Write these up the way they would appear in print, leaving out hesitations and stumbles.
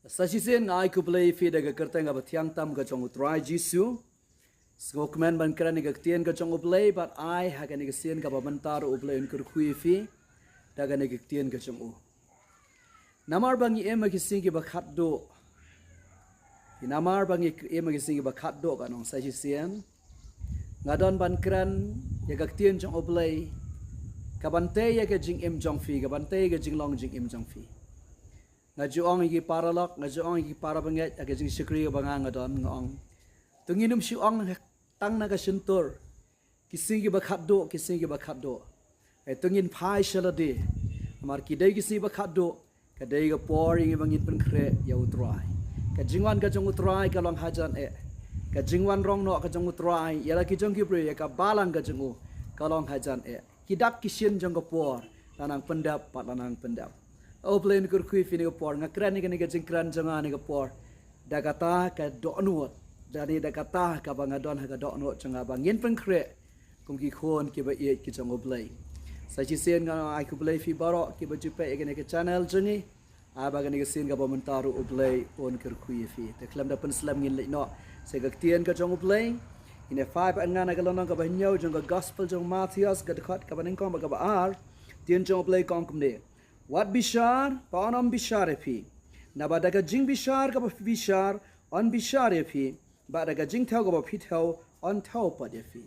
Sasisen ngai ku play fi daga kerteng ga bathiang tam ga chong utrai jisu. Skokman ban kran ni ga tien ga chong play but I ha ga ni ga sien ga babantar u play kur khui fi daga ni ga tien ga chong u. Namar bangi em ga sing ga bakhat do. Namar bangi em ga sing ga bakhat do ga nong sasisen. Ngadon ban kran ya ga tien chong play. Ka bante ya ga jing em jong fi ga bante ga jing long jing em jong fi. Ngajuong igi paralok, ngajuong igi parabanget, aga jing sikri bangang ngadon ngong. Tunginum si ong tang naga sentur, kising gi bakhat do. Tungin pai shalade, amar kidai kisi bakhat do, kadai ga por igi bangit penkre ya utrai. Kajingwan kajong utrai kalong hajan kajingwan rong no kajong utrai, yala kijong kibre ya ka balang kajong u kalong hajan Kidak kisin jong ka por, lanang pendap pat lanang pendap. Oplain kur kui fini ka por ngakran ni ka jingkran jonga ni ka por dagata ka donut dari dagata ka bangadon ha ka donut jonga bangin pengkre kum ki khon ki ba ye ki jong oplay sa chi sen nga ai ku play fi baro ki ba jupe e ka channel jongi a ba ga ni ka sen ka ba mentaru oplay on kur kui fi te klam da pen slam ngin le no se ga tien ka jong oplay ine 5 an nga na ka lonong ka ba nyau jong ka gospel jong Matthias ga dekat ka ba ning kom ba ka ba ar tien jong oplay kong kum de Wat bishar, paanam bishar epi. Nabadaga jing bishar ka bishar, on bishar epi. Badaga jing tau ka pitau, on tau pad epi.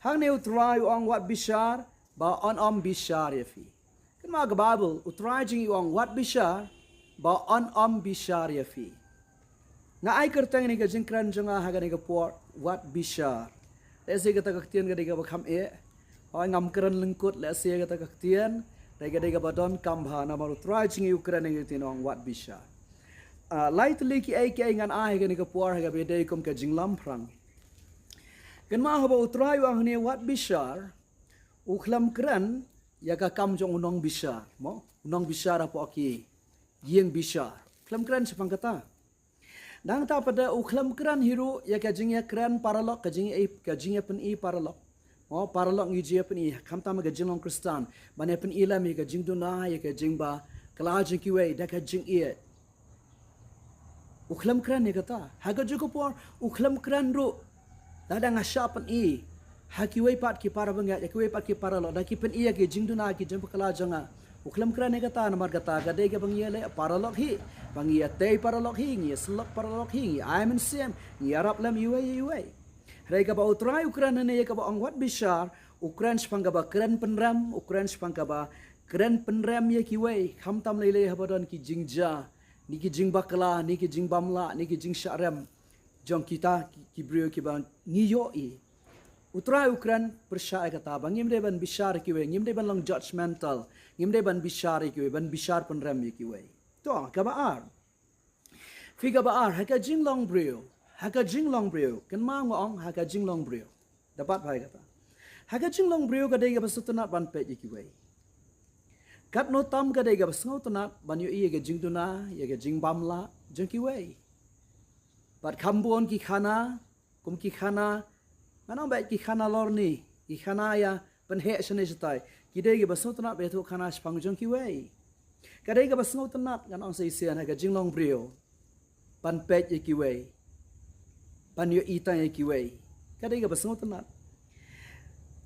Hang ne utrai uang wat bishar, ba on bishar epi. Kan mga Bible, utrai jing uang wat bishar, ba on bishar epi. Nga ay kertang ni ka jing kran jonga haga ni ka por wat bishar. Lese ka takaktian ka di ka bakam Hoy ngam kran lengkut lese ka takaktian. Dega badon kambha na maru try chingi Ukraine ngi tinong wat bisha. Lightly ki ai ngan ai ga ni ka por ga be dei kom ka jinglam prang. Kan ma hoba utrai wang ni wat bishar ukhlam kran ya ka kam jong unong bishar mo unong bishar apa ki yeng bishar. Khlam kran sepang kata. Dang ta pada ukhlam kran hiru ya ka jingya kran paralok ka jingya pen i paralok. Oh paralok ngi je pen i kamta ma ga jinglong kristan bane pen ila mi ga jingduna ya ga jingba kala jing ki we da ga jing e ukhlam kran ni kata haga juko por ukhlam kran ru da da ngasha pen i ha ki we pat ki para banga ya ki we pat ki paralok da ki pen i ya ga jingduna ki jing kala janga ukhlam kran ni kata namar kata ga de ga bang ye le paralok hi bang ye te paralok hi ngi slok paralok hi I'm in same ni arab lam you Rega ba utrai Ukraine ne ka ba ang wat bishar Ukraine spanga ba kren penram Ukraine spanga ba kren penram ye ki wei kham tam lele habadon ki jingja ni ki jing bakla ni ki jing bamla ni ki jing sharam jong kita ki brio ki ba ni yo i utrai Ukraine persya ka ta bangim de ban bishar ki wei ngim de ban long judgmental ngim de ban bishar ki wei ban bishar penram ye ki wei to ka ba ar figa ba ar ha ka jing long brio Haka jing long brio, kan ma ngong haka jing long brio. Dapat pai kata. Haka jing long brio ka dei ga basutuna ban pe ki wei. Kat no tam ka dei ga basngau tuna ban yu i ga jing tuna, ya ga jing bamla, jeng ki wei. Bat kambon ki khana, kum ki khana, manong ba ki khana lor ni, ki khana ya ban he shane jitai. Ki dei ga basutuna be tu khana spang jeng ki wei. Ka dei ga basngau tuna ganong sei sian haka jing long brio. Ban pe ki wei. Pan yo itang ay kiway. Kadai ka basang utanat.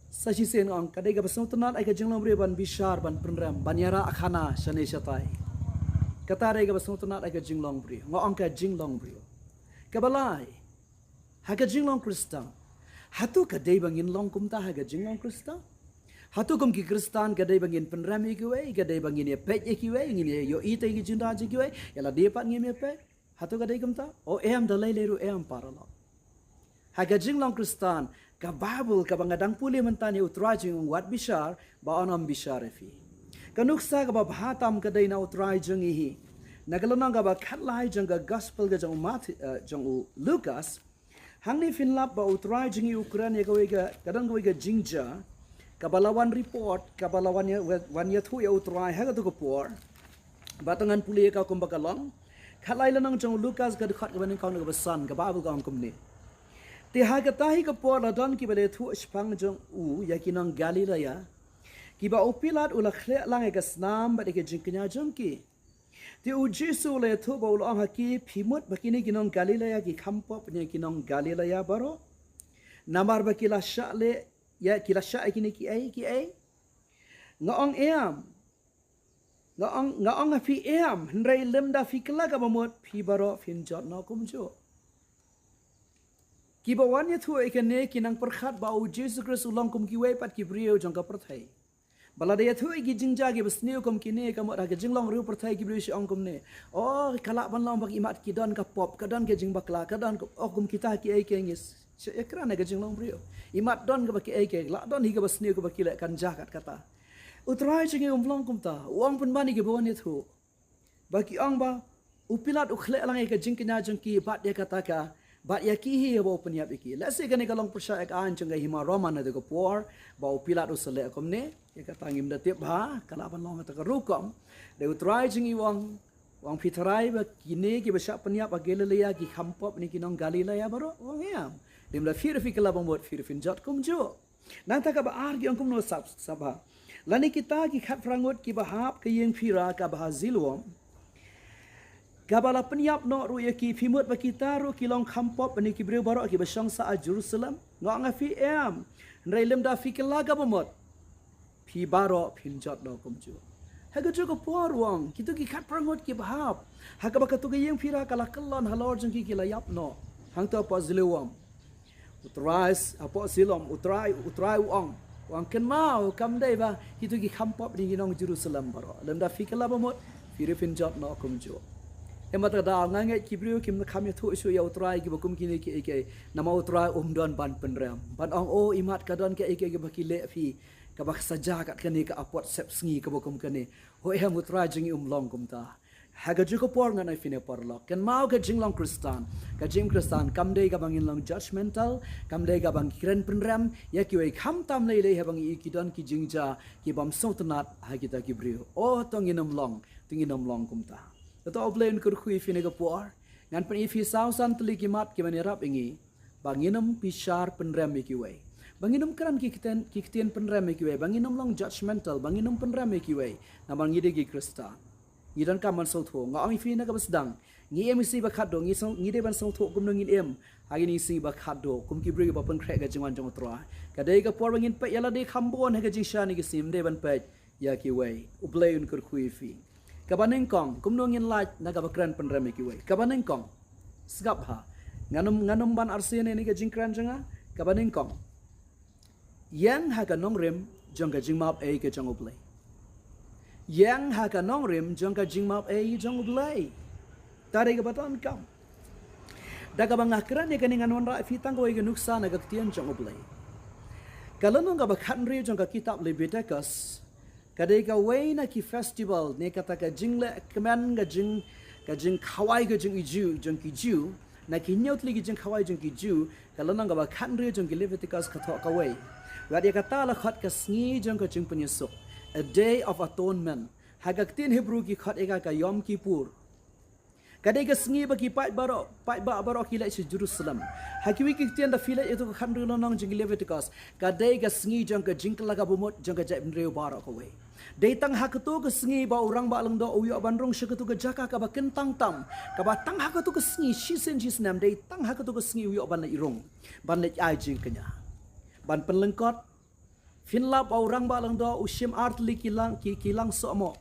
Sa sisen ang kadai ka basang utanat ay ka jinglang brio ban bishar ban penram ban yara akhana shanay shatay. Kataray ka basang utanat ay ka jinglang brio. Nga ang ka jinglang brio. Kabalay. Haga jinglang krista. Hatu kadai bangin long kumta haga jinglang krista. Hatu kum ki kristan kadai bangin penram ay kiway. Kadai bangin ya pet ay kiway. Ngin yo itay ki jingda ay kiway. Yala dipat ngim ya pet. Hatu kadai kumta. O em dalay leru em paralok. Haga jinglang kristan ka Bible ka bangadang puli mentani utrai jing wat bishar ba onam bishar efi. Kanuksa ka ba bhatam ka dai na utrai jing hi. Nagalonang ka ba khatlai jing ka gospel ka jong jong Lukas hangni finlap ba utrai jing Ukraine ka we ga kadang we ga jingja ka balawan report ka balawan ya thu ya utrai ha ka to ko por batangan puli ka kumbakalong khatlai lanang jong Lukas ka dikhat ka baning kaun ka basan ka Bible ka angkum ni Tiha katahi ka por ladon ki bale thu spang jong u yakinang Galilea ki ba upilat ula khle lang e kasnam ba de jingknya jong ki Ti ujisu le tu ba ulang haki pimut bakini kinong Galilea ki kampo punya kinong Galilea baro. Namar bakila syak le ya kila syak kini ki ai. Ngaong eam. Ngaong fi eam hendrai lemda fi kelaga mamut pi baro fin jot no kumjo. Ki bawannya tu ikane kinang perkhat ba ujisu Kristus ulang kum ki wei pat ki brio jong ka perthai. Balada tu igi jingja gi besniu kom kini kamu dah jinglong riu perthai gi brio si ong kom ne. Oh kalak ban long bak imat ki don ka pop kadon ke jing bakla kadon kum kita ki ai ke ngis. Ekran ga jinglong brio. Imat don ka baki ai ke la don hi ga besniu ka baki le kan jakat kata. Utrai jingi umlong kum ta. Uang pun bani gi bawannya tu. Baki ong ba upilat ukhle lang ke jing kina jong ki bat dia kata ka bat ya ki hi ba penyap iki. Let's say kani kalong persa ek an jong ga hima roman na de ko por ba upilat usle kom ne. Ya kata ngim da tiap ba kala ban long ta ka rukom. De utrai jingi wang pitarai ba kini ki besyak penyap ba Galilea ki kampop ni kinong Galilea baro. Wang yam. Dim la fir fi kala bang fir fin jot kum jo. Nang ta ka ba ar gi ong kum no sabha. Lani kita ki khat frangut ki bahap ke yeng fira ka bahazilwom. Gabala penyap no ru ya ki fimut ba kita ru kilong kampop ni ki breu baro ki besang sa Jerusalem. Ngok ngafi em. Ndrai lem da fi kelaga bamot. Pi baro pinjot no kumju. Haga jo ko porwang kitu ki khat frangut ki bahap. Haga ba katu ke yeng fira kala kelon halor jeng ki layap no. Hang to pa zilewam. Utrais apa silom utrai uang. Wang ken mau kam dai ba kitu ki kampop ni ginong Jerusalem baro. Lem da fi kelaga bamot fi pinjot no kumju. Emat ada ngangai kibriu kim kami tu isu ya utrai ki bakum kini ki eke nama utrai don ban penram ban ong o imat kadon ke eke ki bakile fi ka bak saja kat kani ka apot sep sngi ka bakum kani ho em utrai jingi long kum ta haga juko por nganai fine porlok ken mau ka jinglong Kristan kam dei ka bangin long judgmental kam dei ka bang kiren penram ya ki wei kham tam lei lei habang i ki don ki jingja ki bam sautanat ha kita kibriu o tonginam long kum ta Tato oblay un kurkhui fine ka puar. Ngan pen ifi sausan teli kimat ki manirap ingi. Banginam bishar penrem ki way. Banginam kran ki kiten penrem ki way. Banginam long judgmental. Banginam penrem ki way. Namang ngide ki Krista. Ngidan kaman sauto. Nga ang ifi na ka basdang. Ngi em isi bakado. Ngide ban sauto kum nangin em. Hagin isi bakado. Kum ki brig ba pen krek ga jingwan jong utra. Kadai ka puar bangin pe yala de khambon ha ga jing shani ki sim de ban pe ya ki way. Oblay un kurkhui fi. Kabaneng kong kumnongin light na kabakran penrame kiwe kabaneng kong skap ha nganum ban arsene ni ka jingkran janga kabaneng kong yang ha ka nongrem jong ka jingmap e ka jong oblay yang ha ka nongrem jong ka jingmap e jong oblay tare ka baton kam daga bang akran ni kaningan honra fitang ko e nuksa na ka tian jong oblay kalonong ka bakhan ri jong ka kitab Leviticus kadai ka way na ki festival ne kata ka jingle keman ga jing khawai ga jing iju jong ki ju na ki nyot li jing khawai jong ki ju kalana ga ba khan re jong ki Leviticus ka tho ka way wa dia kata la khat ka sngi jong ka jing penyesuk a day of atonement hagak tin Hebrew ki khat eka ka Yom Kippur kadai ka sngi ba ki pai baro ki lai si Jerusalem hakiwi ki tian da fila itu ka khan re lonong jing Leviticus kadai ka sngi jong ka jing kala ga bumot jong ka jai benreu baro ka way Datang hakatu ke sengi ba orang ba lang do uyo bandrong syakatu ke jaka ka ba kentang tam ka ba tang hakatu ke sengi shisen jisnam datang hakatu ke sengi uyo ban irong ban le ai jing kenya ban penlengkot finla ba orang ba lang do usim artli kilang somo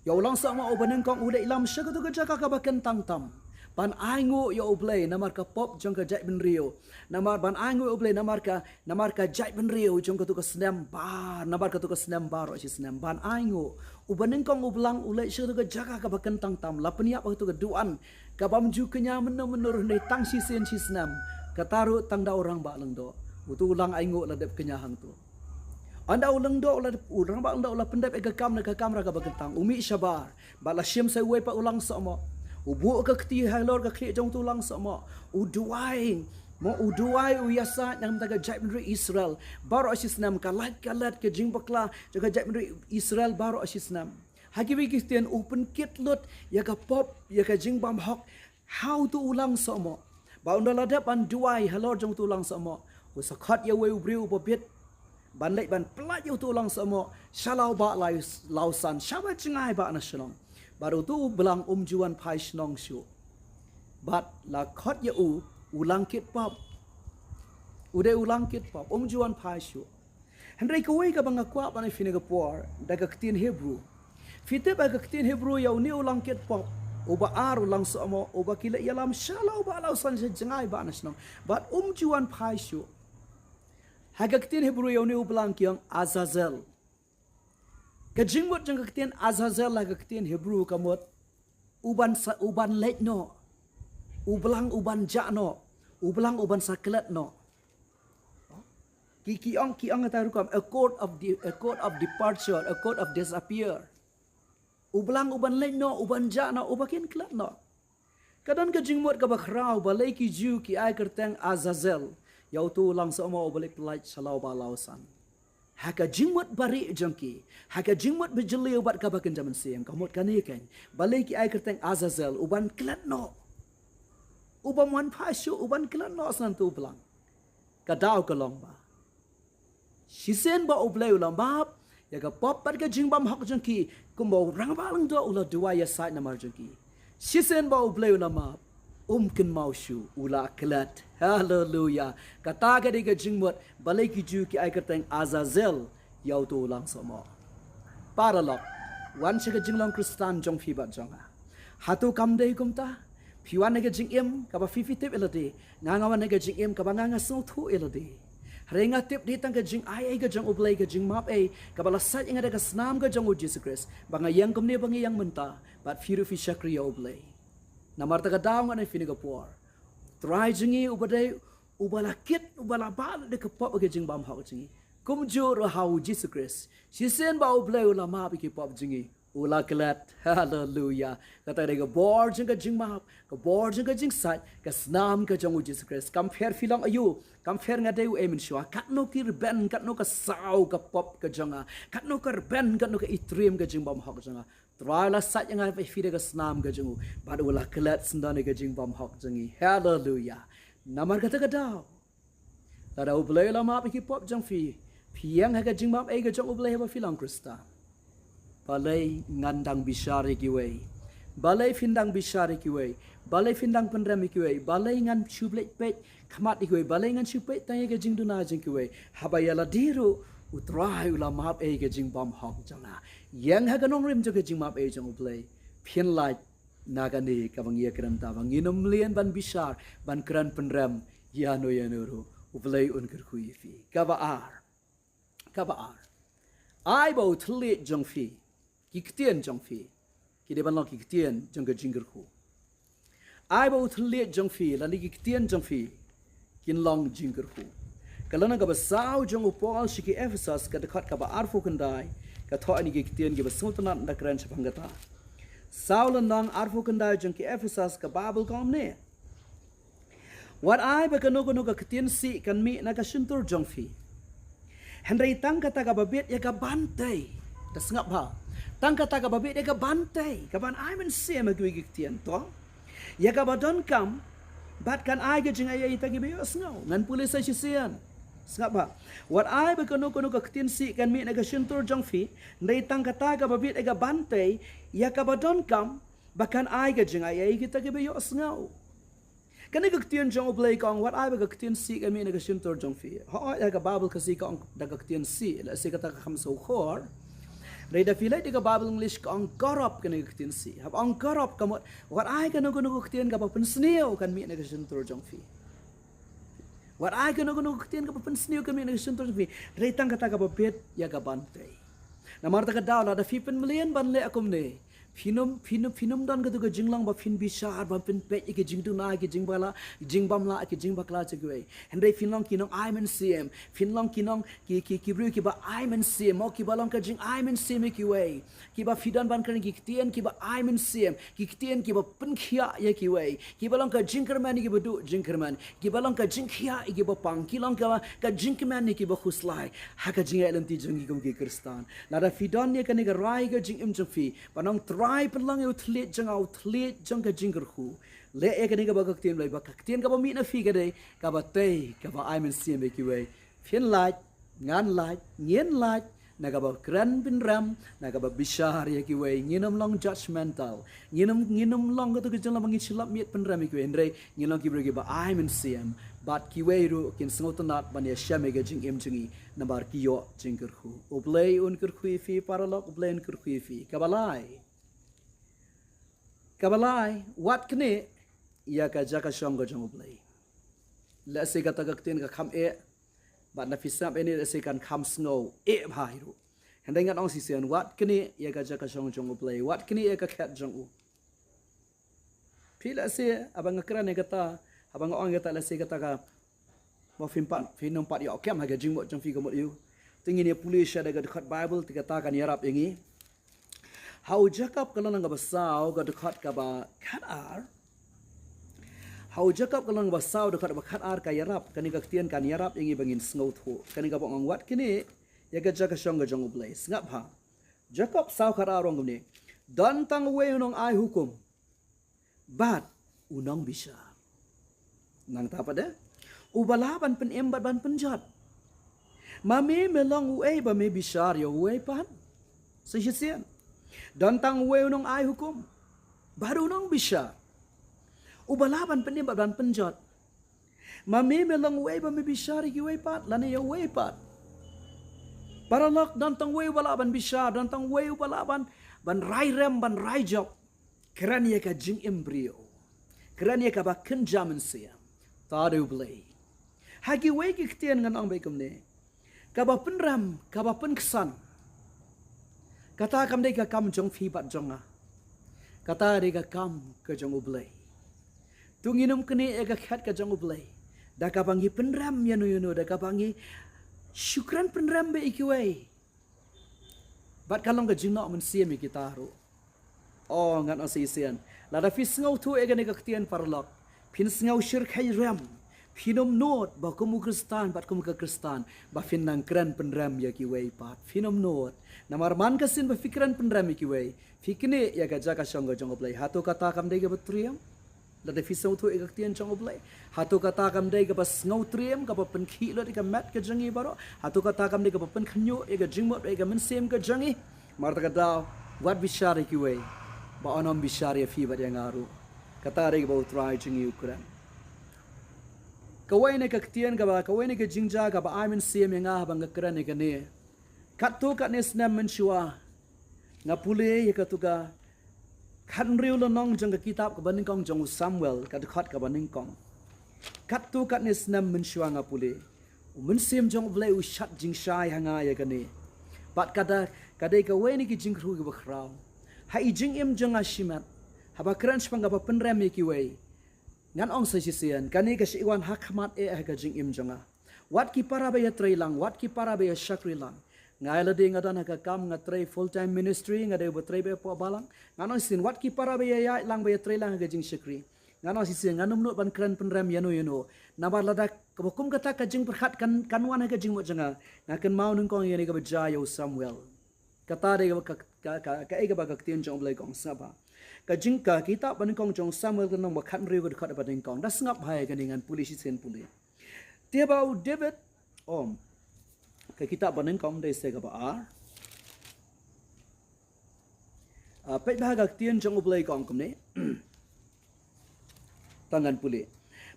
ya ulang somo obaneng kong uda ilam syakatu ke jaka ka ba kentang tam ban aingo yo oblay namar ka pop jong ka jai ben rio namar ban aingo oblay namar ka jai ben rio jong ka tu ka snam bar namar ka tu ka snam bar o si snam ban aingo ubaneng kong ublang ulai syadu ka jaga ka bakan tang tam lapnia pa tu ka duan ka bamju kenya menur nei tang si sen si snam ka taru tang da orang ba lang do utu ulang aingo ladep kenya hang tu anda ulang do ladep urang ba lang do la pendep e ka kam na ka kamera ka bakan tang umi syabar ba la syem sai wei pa ulang somo ubu ka kti halor ka kli jong tulang sama uduai uyasa yang taga jai benri Israel baro asisnam kalat ke jing bakla jaga jai benri Israel baro asisnam hakiwi Kristian open kit lot ya ka pop ya ka jing bam hok how to ulang sama ba undala dapan duai halor jong tulang sama usakhat ya we ubriu popit ban lek ban plat yu tulang sama shalau ba lausan shabat jingai ba na shalom baru tu belang juan pai snong shu bat la khot ya ulang kit pop ude ulang kit pop juan pai shu Henry kuwi ka bang akwa pa ni finigapor daga ktin Hebrew fite ba ktin Hebrew ya ni ulang kit pop uba ar ulang somo uba kila yalam shala uba law san jangai ba nasnong but juan pai shu haga ktin Hebrew ya ni ulang kyang Azazel kajingmot jang ktin Azazel la ktin Hebrew kamot uban late no uban ja no uban saklet no ki ong ata rukam a code of departure, a code of disappear. Uban late no uban ja no ubakin klet no kadon ka jingmot ka bakrau balai ki ju ki ai kerteng Azazel yau tu lang sama ubalik pelait salau balausan haka jingmot bari jangki haka jingmot bejeli ubat ka bakin zaman siang kamot kaniken balai ki ai kerteng Azazel uban klet no uban wan pashu uban klet no san tu belang kadau kalong ba Shisen ba oblay ulam bab ya ka pop pat ka jingbam hak jangki kumbo rangbalang do ula dua ya side na mar jangki Shisen ba oblay ulam bab kin maushu ula klat hallelujah kata ka di ka jingmot balay ki ju ki ay kateng Azazel yaw to ulang somo para lok wan siya ka jinglang Kristan jong fibat jonga hatu kamday kumta piwan na ka jingim kaba fifitip ilade ngangawan na ka jingim kaba ngangasong tu ilade Renga tip di tang ka jing ai ka jang oblay ka jing map ai kabala sat inga ka snam ka jang o Jesus Christ banga yang kumne bangi yang menta bat firu fi shakri oblay namarta ka daw nga na finigapor try jingi ubadai ubalakit ubalabal de ka pop ka jing bam ha jingi kumjur how Jesus Christ si sen ba oblay ula map ki pop jingi ula klat hallelujah kata de ka bor jing ka jing map ka bor jing ka jing sat ka snam ka jang o Jesus Christ compare filang ayu compare nga dayu emin shwa katno ki reben katno ka saw ka pop ka janga katno ka reben katno ka itrim ka jing bam ha janga Trala sat yang ay fide ka snam ka jangu bad wala klat sendane ka jing bam hak jangi hallelujah namar kata ka daw tada ublay la map ki pop jang fi piang ha ka jing bam ay ka jang ublay ba filang Krista balay ngandang bishar ki way balay findang bishar ki way balay findang penram ki way balay ngan chublet pet khamat ki way balay ngan chupet tay ka jing duna jing ki way habayala diru utrai ula map ay ka jing bam hak janga yang ha kanong rim joga jing map ay jang ublay phian lai nagani kabang ya kran ta bang inom lian ban bishar ban kran penram yano ro ublay un ker khui fi kabaar ai bo thlit jong fi kiktian jong fi ki de ban lo kiktian jong ga jing ker khu ai bo thlit jong fi la ni kiktian jong fi kin long jing ker khu kalana ka basaw jong upol shiki Ephesos ka dekat ka ba arfu kendai ka tho ani kiktian ki basutnat na kran chapangata saulan nang arfu kendai jong ki Ephesos ka babel komne wat ai ba kanu ka kitian si kan mi na ka suntur jong fi Henry tang kata ka babet ya ka bantai das ngap ha tang kata ka babet ya ka bantai ka ban ai men se ma ki kiktian to ya ka badon kam bat kan ai ka jing ai ta ki be sngo ngan pulis sa sisian Sengap ba? Wat ai ba kanu ka ktin si kan mi na ka suntur jong fi ndai tang kata ka babit aga bantai ya ka badon kam bakan ai ka jing ai kita ke be yo sngo kan ka ktin jong oblay kong wat ai ba ka ktin si kan mi na ka suntur jong fi ho ya ka babel ka si kong da ka ktin si la si kata ka khamso khor dai da filai de ka babel english kong korop kan ka ktin si hab ong korop kamot wat ai kanu ka ktin ka ba pensneo kan mi na ka suntur jong fi Wat ai kanu ktin ka pensniu kami na suntur fi reitang kata ka babet ya ka bantai na marta ka daw la da 15 million ban le akum ne finum dan ka ka jinglang ba fin bishar ba pin pe ke jingdu na ke jingbala jingbam la ke jingbakla chegwe henry finlong kinong I men cm finlong kinong ki bru ki ba I men cm mo ki balong ka jing I men cm ki way ki ba fidan ban kan ki tien ki ba I men cm ki tien ki ba pen khia ya ki way ki balong ka jingkerman ki ba du jingkerman ki balong ka jingkhia ki ba pang ki long ka jingkerman ni ki ba khuslai ha ka jing elam ti jing ki kristan la da fidan ne kan ga rai ga jing im jong fi panong try penlang eu thlet jang ka jingker khu le e kan ga ba ka tien lai ba ka tien ka ba mi na fi ga dei ka ba te ka ba I men cm ki way phian lai ngan lai ngien lai nagaba kran bin ram nagaba bishar ya kiwe nginam long judgmental nginam long to kijang bang chilap miet pen ram kiwe andre nginam kibre ki ba I min siam bat kiwe ru kin sngotanat ban ya shame ga jing im jingi nabar kiyo jingker khu oblay un ker khu fi paralok oblay un ker khu fi kabalai wat kne ya ka jaka shong ga jong oblay la se ka tagaktin ka kham e but na fisam ini sekan kam snow bhairu handai ngan ong sisian wat kini ya ga jaka jong jong play wat kini ya ka khat jong u pila se abang akra ne kata abang ong kata la se kata ka mo finum pat ya kem ha ga jing mo jong fi ga mo yu tingin ya pulis ada ga dekat bible tikata kan yarap yangi how Jakob kalon nga basau ga dekat ka ba khatar how Jakob kalong basau dekat bakat ar ka yarap kani ka tian kan yarap ingi bangin sngout ho kani ka bang wat kini ya ga jaka shong ga jong place ngap ha Jakob sau khara rong ni dan tang we unong ai hukum bat unong bisa nang ta pada ubalaban pen embat ban penjat mami melong we ba me bishar yo we pan sesian dan tang we unong ai hukum baru unong bisa ubalaban penim ban penjot mami melong we ba me bishari ki we pat lani ya we pat paralok dan tang we ubalaban bishar dan tang we ubalaban ban rai rem ban rai job keran ye ka jing embryo keran ye ka ba ken jamin sia tadu blay hagi we ki ktian ngan ang baikum ne ka ba penram ka ba pen kesan kata kam dei ka kam jong fi bat jonga kata dei ka kam ke jong ublay tunginum kene ega khat ka jong ublay da ka bangi penram yanu da ka bangi syukran penram be ikiwai bat kalong ka jingno men siam kita ro oh ngan asisian la da fis ngau tu ega ne ka ktian parlok pin ngau shir khai ram finom not ba kumu kristan bat kumu ka kristan ba fin nang kran penram ya kiwai pat finom not namar man kasin ba fikran penram ikiwai fikne ya ga jaka shong jong ublay hato kata kam dei ga batriam la fisau tu egak tian jong oblay hatu kata kam dei ka pas ngau triem ka pen khilo ka mat ka jangi baro hatu kata kam dei ka pen khnyo ega jingmot ega men sem ka jangi marta ka daw wat bishar ki we ba onom bishar ya fi ba yang aru kata re ba utrai jingi ukran kawai ne ka tian ka ba kawai ne ka jingja ka ba amen sem nga bang ka kran ne ka ne katu ka ne snam men shua ngapule ye ka tu ka khan riu lo nong jong ka kitab ka baning kong jong Samuel ka dekat ka baning kong kat tu kat nes nam men shwa nga pule men sim jong blai u shat jing shai hanga ya kane bat kada kadai ka we ni ki jing khru ki bakhraw ha i jing im jong ashimat ha ba kran spang ka pen ram ki we ngan ong sa sisian kani ka siwan hakmat e ka jing im jonga wat ki para ba ya trailang wat ki para ba ya shakri lang ngai la ding adan ka kam nga trai full time ministry nga de trai be po balang ngano sin wat ki para be ya lang be trai lang ga jing shikri ngano sin nganum no ban kran penram yano nabar lada kabukum kata ka jing perkhat kan wan ga jing mo janga ngakan mau nung kong yani ga baja yo Samuel kata de ka e ga ba ka tien jong blai kong saba ka jing ka kita ban kong jong Samuel ga nong ba khat riu ga khat ba ding kong da ngap hai ga dengan polisi sen puli dia bau David ke kita banen kong dei se ga ba pet baga tien jong ublai kong kumne tangan puli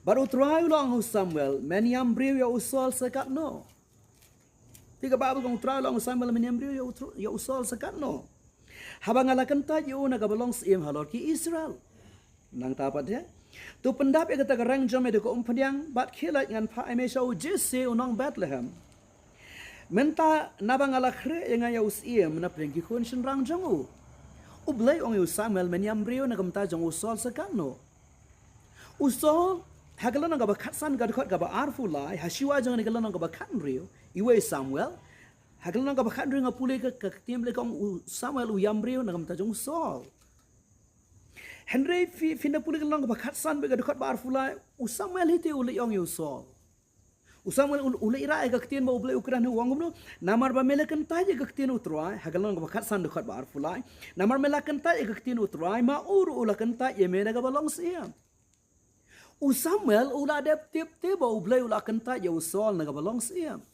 baru try long Samuel meniam briu ya usol sekat no tiga babu kong try long Samuel meniam briu ya usol sekat no habang ala kenta yu na ga belong sim halor ki Israel nang tapat ya tu pendap ya kata rang jom de ko umphadiang bat khilat ngan pha ame shau jesse unong Bethlehem menta nabang ala khre yang ya usim na prengki khun shin rang jongu ublai ong yu Samuel meniam briu na gamta jong usol sakano usol hagalan ga ba khatsan ga khot ga ba arfulai hasiwa jong ni galan ga ba khan riu iwe Samuel hagalan ga ba khan riu ngapule ka tim le kong Samuel u yam briu na gamta jong usol Henry fina pule galan ga ba khatsan be ga khot ba arfulai Samuel hite ule ong yu usol Samuel ule ira ga ktien ba uble ukran hu wangum no namar ba melakan ta ga ktien utrai hagalan ga ba khatsan de khot ba arfulai namar melakan ta ga ktien utrai ma uru ulakan ta ye me ga balong siam Samuel ula dep tip ba uble ulakan ta ye usol na ga balong siam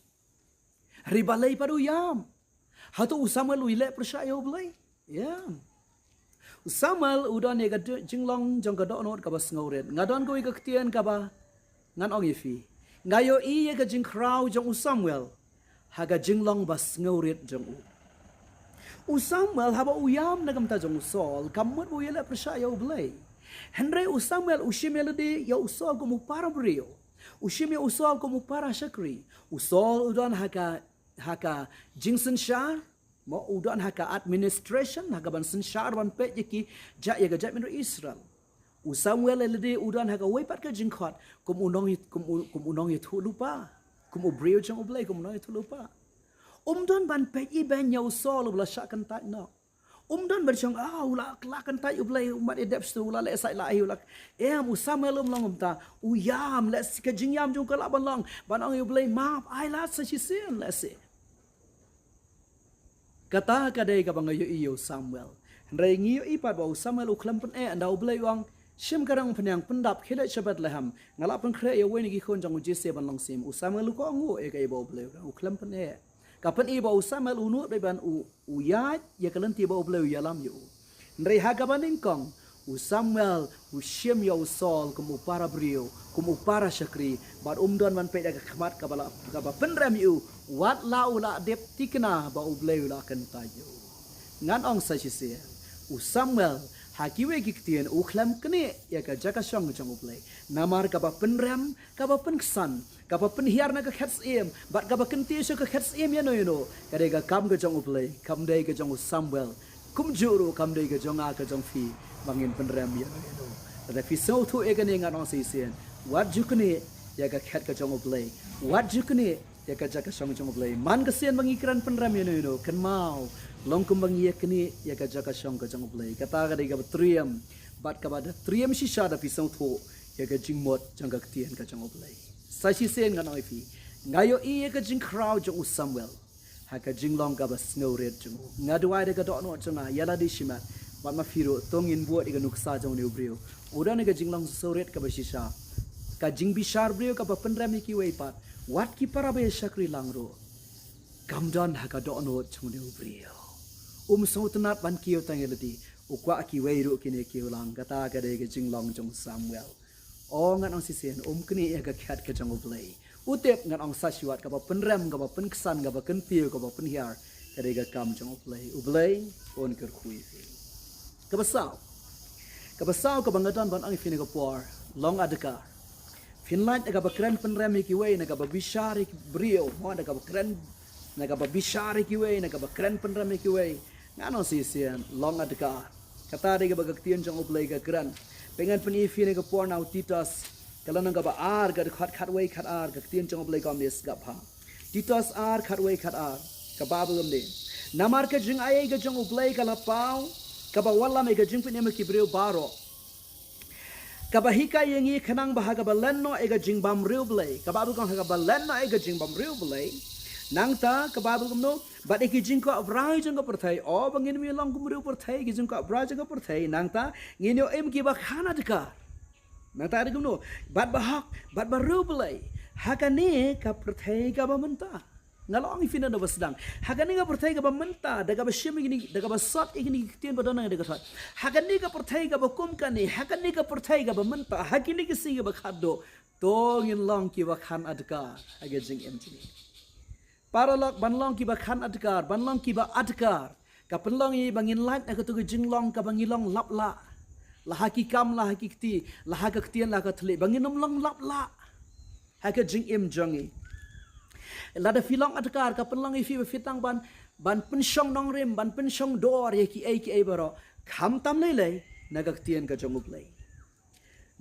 ribalai paru yam Hatu Samuel uile percaya boleh. Ya. Samuel udah nega jinglong jong kadok not kabas ngauret. Ngadon ko ikaktian kaba ngan ong ifi. Ngayo iya ka jing crowd jong Samuel. Haga jinglong bas ngauret jong Samuel haba uyam nagam ta jong Saul kamut uile percaya boleh. Henry Samuel ushimel di ya Saul ko para brio. Ushimel Saul ko para shakri. Saul udan haka jingsen shar. Mo udan haka administration haka ban sensyar ban pet yaki ja ya gajat min Israel. Samuel lede udan haka wepat ka jingkot kum unong itu lupa. Kum ubrio jang ublay kum unong itu lupa. Don ban pet I ben ya Saul ubla syakan tak no. Don ban jang ula klakan tak ublay umat edep stu ula le sai lai ula. Samuel long umta uyam le ka jingyam jung kala ban long ban ong ublay map ai la sa chisen le se. Kata kadai ka bangayo iyo Samuel. Hendrai ngiyo ipat bau Samuel uklam pen andau belai wang shim karang penyang pendap khidat syabat leham ngalap pen kre ya weni gi khon jang jese ban long sim Samuel ko angu ka ibau belai uklam pen kapan ibau Samuel unu dai ban uyat ya kalenti bau belai ya lam yu. Hendrai ha ka banin kong Samuel shim ya Saul kum para brio kum para syakri bar don man pe daga khmat ka bala ka penram yu wat la ula dep tikna ba ublay ula kan tayo ngan ong sa chise Samuel hakiwe giktien uklam kene ya ka jaka shong jang ublay namar ka ba penram ka ba penksan ka ba penhiar na ka khats em bat ka ba kenti so ka khats em ya no ka de ka kam ka jang ublay kam dai ka jang Samuel kum juru kam dai ka jang a ka jang fi bangin penram ya no da fi so thu e ka ne ngan ong sa chise wat jukne ya ka khat ka jang ublay wat jukne ya kajaka song jong blay man kesian mengikran penram no kan mau long kumbang ye kini ya kajaka song ka jong blay kata ka dega triam bat ka bada triam shisha da pisang tho ya ka jingmot jang ka tian ka jong blay sa shi sen ngan oi fi ngayo I ka jing crowd jong Samuel ha ka jing long ka bas no red jong ngadwai de ka do no jong ya la di shimat bat ma firo tongin buat iga nuksa jong ne ubrio udan ka jing long so red ka bashisha ka jing bishar brio ka ba penram ki wei pat wat ki para be syakri langro kamdan haka dono chungde ubrio sautanat ban kiyo tangelati ukwa ki weiru kine ki ulang kata ka de jinglong jong Samuel ngan ong sisen kini ya ka khat ka jong ublay utep ngan ong sasiwat ka ba penram ka ba penksan ka ba kenpio ka ba penhiar ka de ka kam jong ublay on ker khui ka basaw ka bangadan ban ang fini ka por long adaka Finland naga bakran penram ki way naga bishar ki brio mo naga bakran naga bishar ki way naga bakran penram ki way ngano sisian long adka kata de ga bagaktian jong ublay ga kran pengan peni fi naga por now Titus kala naga ba ar ga khat way khat ar ga tian jong ublay kam des ga pha Titus ar khat way khat ar ka babu gam de namar ka jing ay ga jong ublay kala pau ka ba wala me ga jing peni ki brio baro kabahika yengi khanang bahaga balenno ega jingbam riublay kababu kang haga balenno ega jingbam riublay nangta kababu kamno bat eki jingko abrai jang perthai bangin mi long kumriu perthai gi jingko abrai jang perthai nangta nginyo em ki ba khana deka nangta ade kamno bat bahak bat bariublay hakane ka perthai ka ba menta ngalong ifina na basdang hagani ka perthai ka ba menta daga ba shim gini daga ba sot igini tien badana daga sot hagani ka perthai ka ba kum kani hagani ka perthai ka ba menta hagini ka si ka ba khaddo to ngin long ki ba khan adkar aga jing emtini paralok banlong ki ba khan adkar banlong ki ba adkar ka penlong i bangin light na ka tu jing long ka bangilong lapla la hakikam la hakikti la hakaktian la ka thle banginom long lapla haga jing em jangi lada filong adkar ka penlang ifi fitang ban pensyong nong rem ban pensyong dor ye ki ai baro kham tam le nagak tien ka jong ublay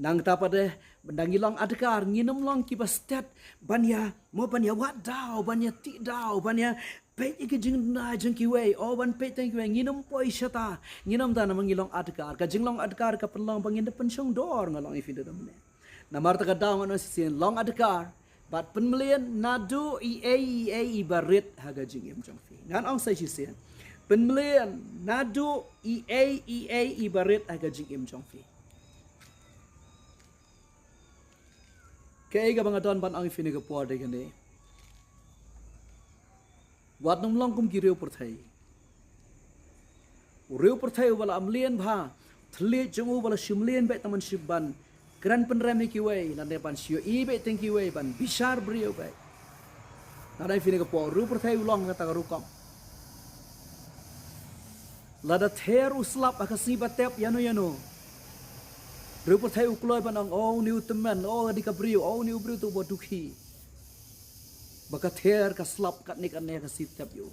nang ta pade bandangilong adkar nginom long ki bastet banya mo banya wat dau banya ti dau banya pe ki jing na jing ki wei ban pe tang ki wei nginom poi shata nginom ta namang ilong adkar ka jinglong adkar ka penlang bangin de pensyong dor ngalong ifi de namne namar ta ka daw ngano sin long adkar bat penmelian nadu i barit haga jingem jongfi ngan ong sai chisen penmelian nadu i barit haga jingem jongfi ke ga bangadon ban ong fini ga por de gane wat nung long kum ki riu perthai wala amlien bha thli jongu wala shimlien be taman shibban gran penrem ki wei nan de pan sio I be teng ki wei ban bishar brio be nadai fini ka po ru perthai ulong kata ru kam lada ther uslap akasi batep yano ru perthai ukloi ban ang new temen di ka brio new brio tu bo dukhi baka ther ka slap kat ni ka sitap yo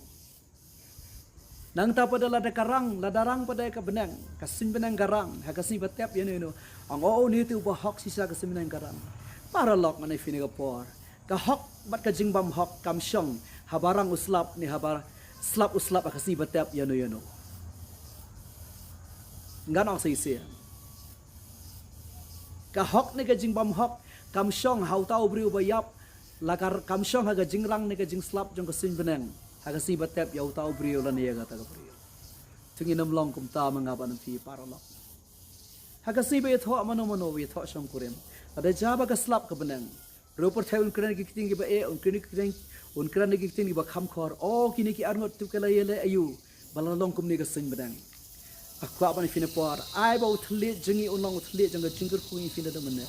nang ta pada lada karang ladarang pada ka benang kasin benang garang ha kasi batep yano ang ni tu bo hok sisa kasin benang garang para lok manai fini ka por ka hok bat ka jingbam hok kam syong habarang uslap ni habar slap uslap akasi batep yano ngan ang sisi ka hok ni ka jingbam hok kam syong hau tau brio bayap lakar kam syong haga jingrang ni ka jing slap jong kasin benang haga si batep yau tau brio lan ye kata ka brio tunginam long kum ta mangapa nan fi para lok haga si be tho mano we tho syong kurim ada jaba ka slap ka benang roper thai un kran ki kiting ki ba un kran ki kiting ki ba kham khor kini ki arngot tu kala yele ayu balalong kum ni ka sin benang akwa ban fina por ai ba uthli jingi unong uthli jang ka jingkur kui fina da manne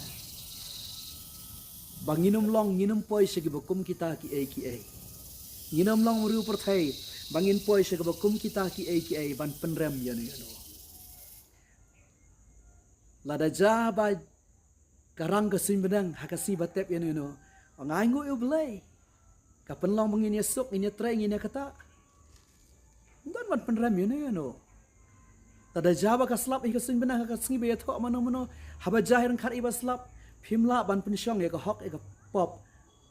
banginum long nginum poi se ki ba kum kita ki ai nginum long ru per thai bangin poi se ki ba kum kita ki ai ban penrem yano lada ja ba karang ka sin benang hakasi batep yano angai ngu yu blai ka penlong bangin yesuk ini trai ini kata ndan ban penrem yano tada jaba ka slap ka sin benang ka singi be tho mano haba jahir khar iba slap phimla ban pensyong ka hok ka pop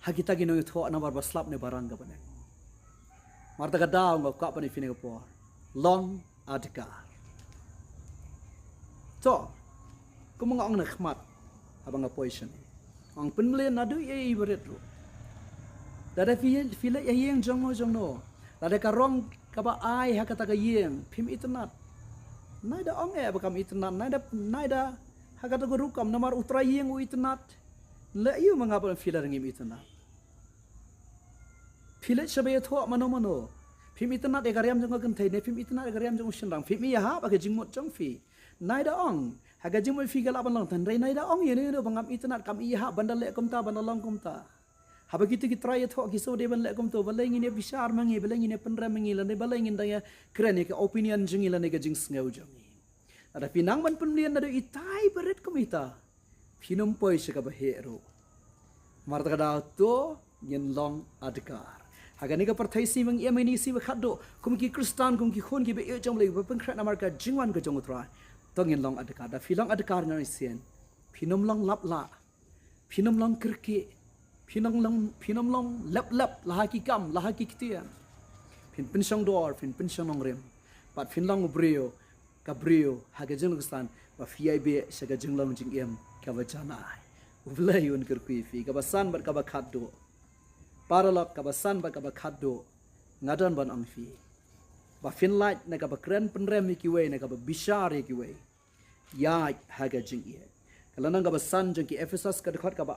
hakita gi no tho na bar slap ne barang ka bane marta ka daw ngok ka pani fini ka po long adka to kumang na khmat abang position ang penmle na du ye ibret ro dada file yeng jong no dada ka rong ka ba ai hakata ka yeng phim itnat naida ong bakam itnat naida hakata ko rukam namar utra yeng u itnat la yu mangapa file ngim itnat file sabe tho mano phim itnat e gariam jong kan thai ne phim itnat e gariam jong shinrang phim ya ha ba ke jingmot jong fi naida ong haga jingmot fi gala ban long tan rei naida ong ye ne bangam itnat kam iya ha bandal le kum ta bandalong kum ta haba gitu ki try tho ki so de ban le kum to baleng ne bishar mangi baleng ne penra mangi la ne baleng inda ya krene ke opinion jingi la ne ke jing sneu jong ada pinang ban penlian ada itai beret kumita pinum poi se ka ba hero marta ka da to yen long adkar haga ni ka parthai si mang em ni si ba khaddo kum ki kristan kum ki khon ki be e jong le ba peng khrat namar ka jingwan ka jong utra to yen long adkar da filong adkar na sien pinum long lap la pinum long kirki pinum long lap la ki kam la ki kitian pin pensong dor pin pensong long rem pat pin long brio ka brio haga jeng kristan ba fiai be se ka jeng long jing em ka ba jana ulai un kirki fi ka ba san ba ka ba khaddo paralok ka ba san ba ka ba khaddo ngadon ban ang fi ba fin light na ka ba kren penrem ki we na ka ba bishar ki we ya haga jing ye kalanang ka ba san jeng ki Ephesos ka dikhat ka ba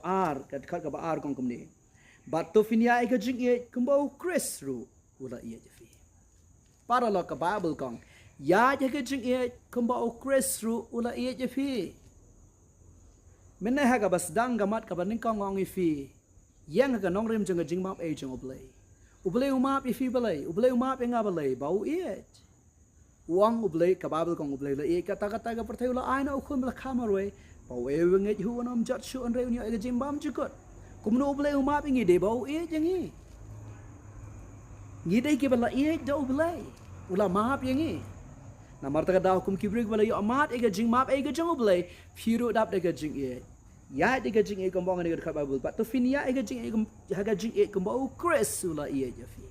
ar kong kumni ba to fin ya ka jing ye kumbo chris ru ula ye fi paralok ka bible kong ya ka jing ye kumbo chris ru ula ye fi mena haga bas dang gamat ka ba ning kong ong fi yang ka nong rim jeng jing map e jeng ublay umap ifi balay ublay umap nga balay bau it uang ublay ka bible kong ublay la e kata ka perthai la ai na ukhum la khamarwe bau e wenget hu anom jat shu an reu ni e jing bam jukot kumno ublay umap ngi de bau e jengi ngi dei ki bala e do ublay ula map yengi na marta ka daw kum kibrig balay amat e jing map e jeng ublay phiru dap de jing e ya de jing e kombong ni ka bible but to fin ya e jing e haga jing e kombo chris ula e je fi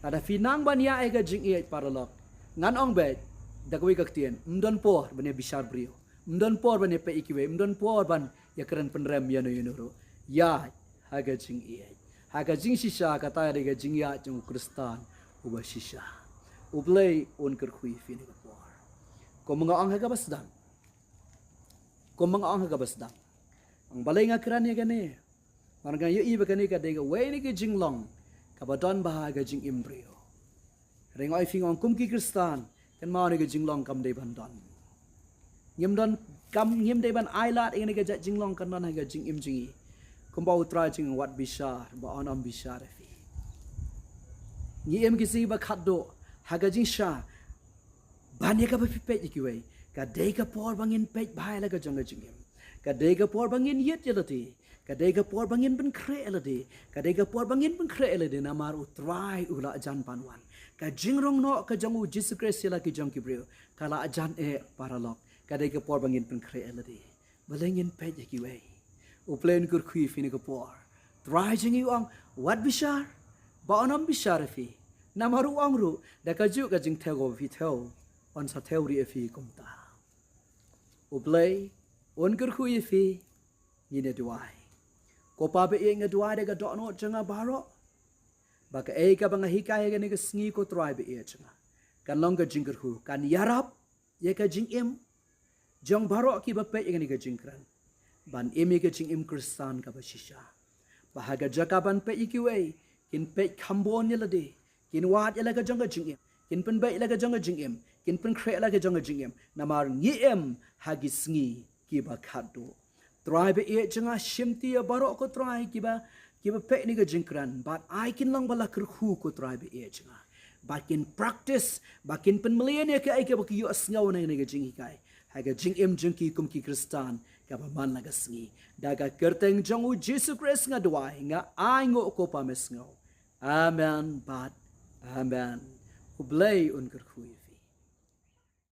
ada finang ban ya e jing e paralok ngan ong bet dakwi ka tien mdon por bane bishar brio mdon por bane pe ikiwe mdon por ban ya keren penrem ya no yunuro ya haga jing e haga jing shisha kata de jing ya jung kristan uba shisha ublay on ker khui fi ni por komanga ong haga basdang ang balay nga kran ya gani marga yu iba kani ka dega way ni ke jinglong kabadon bahaga jing imbrio Rengoi fingong kum ki Kristan kan mau ni ke jinglong kam dei ban don. Ngim don kam ngim dei ban ai lat ing ni ke jinglong kan don ha ke jing im jingi. Kum bau try jing wat bishar ba onam bishar fi. Ngi em ki si ba khat do ha ke jing sha. Ban ye ka ba pipet ikiwe. Ka dei ka por bangin pet bai la ka jong jing im. Ka dei ka por bangin yet yelati. Ka dei ka por bangin ben kre elati. Ka dei ka por bangin ben kre elati na mar utrai ula jan panwan. Ka jingrong no ka jong u Jesus Christ sila ki jong ki brio. Kala ajan paralok. Ka dei ka por bangin ben kre elati. Balengin pet ikiwe. U plain kur kui fini ka por. Trai jing yu ang wat bishar. Ba onam bishar fi. Na maru ang ru da ka ju ka jing theo fi theo. On sa theory fi kumta. U play on kur kui fi yine duai. Ko pa be ing duai de ga do no janga baro. Ba ka ka bang hikai ga ni ka sngi ko try be janga. Kan long ka jing kur hu kan yarap ye ka jing im. Jong baro ki ba pe ga ni ka jing kran. Ban emi ka jing im Kristan ka ba shisha. Ba ha ga jakaban pe ikiwe kin pe khambon ye lade. Kin wat ye la ka jong ka jing im. Kin pen be la ka jong ka jing im. Kin pen kre la ka jong ka jing im. Namar ngi em ha gi sngi ki ba khado. Try be janga shimti ya baro ko try ki ba pe ni ka jing kran. But I kin long bala kur hu ko try be janga. But in practice, but in pen million ya ka ai ka ba ki yo asngaw na ni ka jing hikai. Ha ga jing em jing ki kum ki Kristan ka ba man la ga sngi. Da ga kerteng jong u Jesus Christ nga duai nga ai ngo ko pa mes ngaw. Amen but amen. Ublay un kur